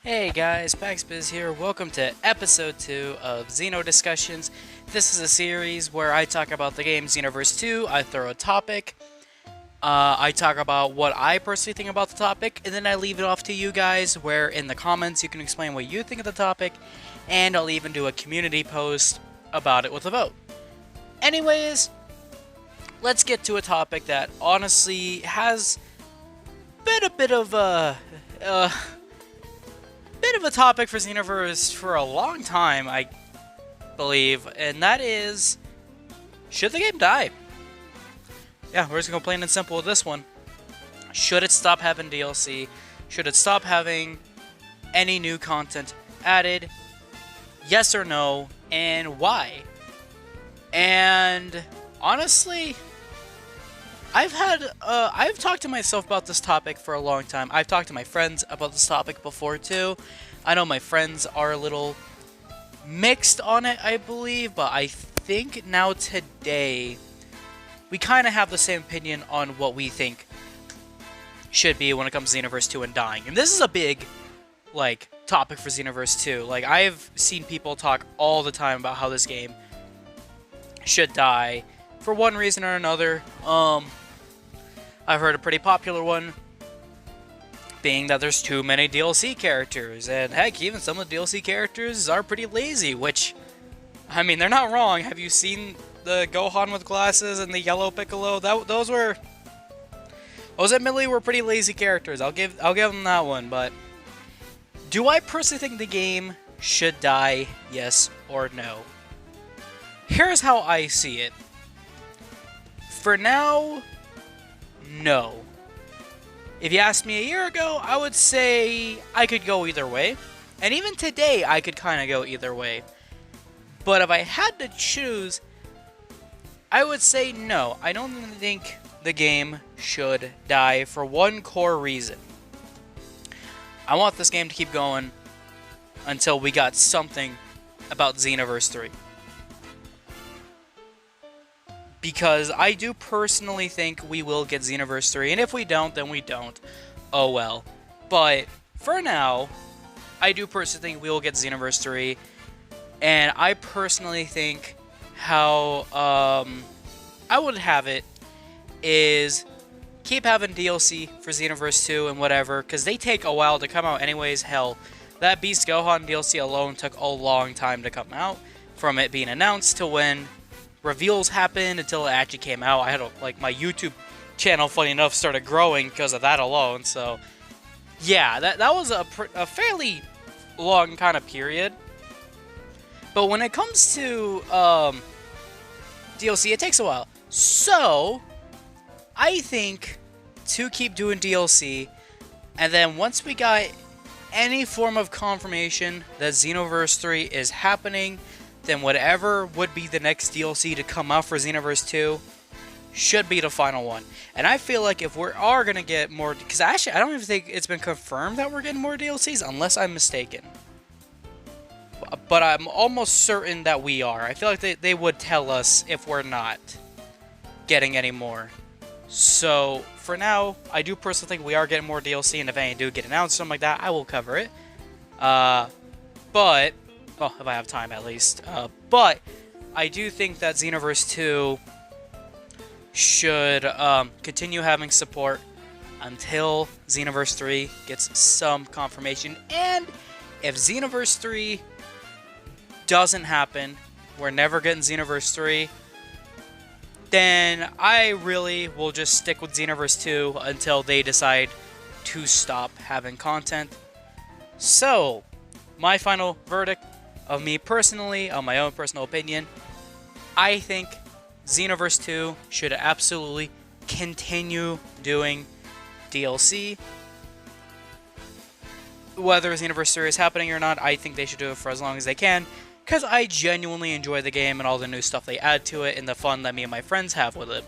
Hey guys, PaxBiz here. Welcome to episode 2 of XenoDiscussions. This is a series where I talk about the game Xenoverse 2, I throw a topic, I talk about what I personally think about the topic, and then I leave it off to you guys where in the comments you can explain what you think of the topic, and I'll even do a community post about it with a vote. Anyways, let's get to a topic that honestly has been a bit of a topic for Xenoverse for a long time, I believe, and that is, should the game die? Yeah, we're just gonna go plain and simple with this one. Should it stop having DLC? Should it stop having any new content added? Yes or no, and why? And honestly, I've talked to myself about this topic for a long time. I've talked to my friends about this topic before too. I know my friends are a little mixed on it, I believe, but I think now today we kind of have the same opinion on what we think should be when it comes to Xenoverse 2 and dying. And this is a big, topic for Xenoverse 2. I've seen people talk all the time about how this game should die for one reason or another. I've heard a pretty popular one being that there's too many DLC characters, and heck, even some of the DLC characters are pretty lazy, which, I mean, they're not wrong. Have you seen the Gohan with glasses and the yellow Piccolo? Those admittedly were pretty lazy characters. I'll give them that one, but do I personally think the game should die, yes or no? Here's how I see it. For now, no. If you asked me a year ago, I would say I could go either way. And even today, I could kind of go either way. But if I had to choose, I would say no. I don't think the game should die for one core reason. I want this game to keep going until we got something about Xenoverse 3. Because I do personally think we will get Xenoverse 3, and if we don't, then we don't. Oh well. But for now, I do personally think we will get Xenoverse 3, and I personally think how I would have it is keep having DLC for Xenoverse 2 and whatever, because they take a while to come out anyways. Hell, that Beast Gohan DLC alone took a long time to come out, from it being announced to when reveals happened until it actually came out. I had my YouTube channel, funny enough, started growing because of that alone. So yeah, that was a fairly long kind of period. But when it comes to DLC, it takes a while. So I think to keep doing DLC, and then once we got any form of confirmation that Xenoverse 3 is happening, then whatever would be the next DLC to come out for Xenoverse 2 should be the final one. And I feel like if we are going to get more, because actually I don't even think it's been confirmed that we're getting more DLCs, unless I'm mistaken. But I'm almost certain that we are. I feel like they would tell us if we're not getting any more. So for now, I do personally think we are getting more DLC, and if any do get announced, something like that, I will cover it. But well, if I have time at least. But I do think that Xenoverse 2 should continue having support until Xenoverse 3 gets some confirmation. And if Xenoverse 3 doesn't happen, we're never getting Xenoverse 3, then I really will just stick with Xenoverse 2 until they decide to stop having content. So, my final verdict of me personally, on my own personal opinion, I think Xenoverse 2 should absolutely continue doing DLC. Whether Xenoverse 3 is happening or not, I think they should do it for as long as they can, because I genuinely enjoy the game and all the new stuff they add to it and the fun that me and my friends have with it.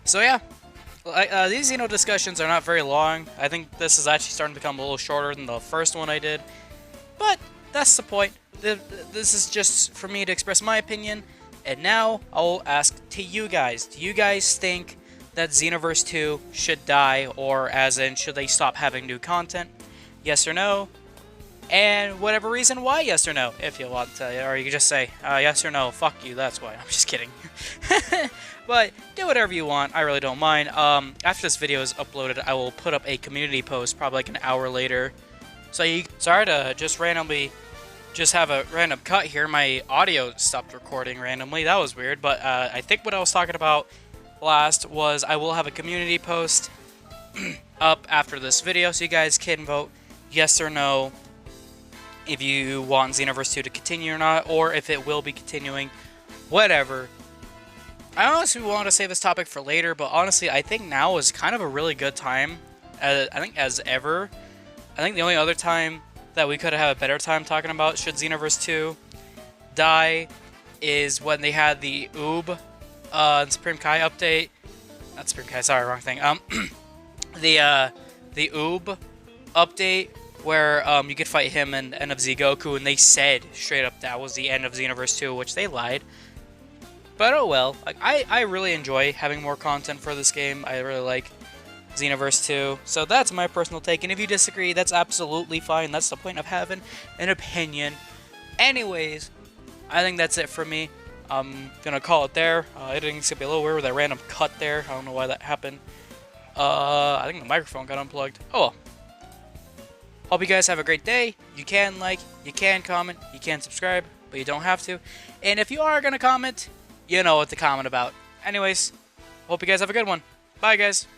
So yeah, these XenoDiscussions are not very long. I think this is actually starting to become a little shorter than the first one I did. But that's the point. This is just for me to express my opinion. And now I'll ask to you guys. Do you guys think that Xenoverse 2 should die, or as in, should they stop having new content? yes or no, and whatever reason why yes or no, if you want to, or you can just say yes or no, fuck you, that's why. I'm just kidding. But do whatever you want, I really don't mind. After this video is uploaded, I will put up a community post probably like an hour later. So sorry to just randomly just have a random cut here. My audio stopped recording randomly. That was weird, but I think what I was talking about last was I will have a community post up after this video, so you guys can vote yes or no if you want Xenoverse 2 to continue or not, or if it will be continuing, whatever. I honestly want to save this topic for later, but honestly, I think now is kind of a really good time, I think as ever. I think the only other time that we could have a better time talking about should Xenoverse 2 die is when they had the Oob Supreme Kai update. Not Supreme Kai, sorry, wrong thing. The Oob update where you could fight him and end of Z Goku, and they said straight up that was the end of Xenoverse 2, which they lied. But oh well. Like I really enjoy having more content for this game. I really like Xenoverse 2. So that's my personal take, and if you disagree, that's absolutely fine. That's the point of having an opinion. Anyways, I think that's it for me. I'm gonna call it there. Editing's gonna be a little weird with that random cut there. I don't know why that happened. I think the microphone got unplugged. Oh well. Hope you guys have a great day. You can like, you can comment, you can subscribe, but you don't have to. And if you are gonna comment, you know what to comment about. Anyways, hope you guys have a good one. Bye, guys.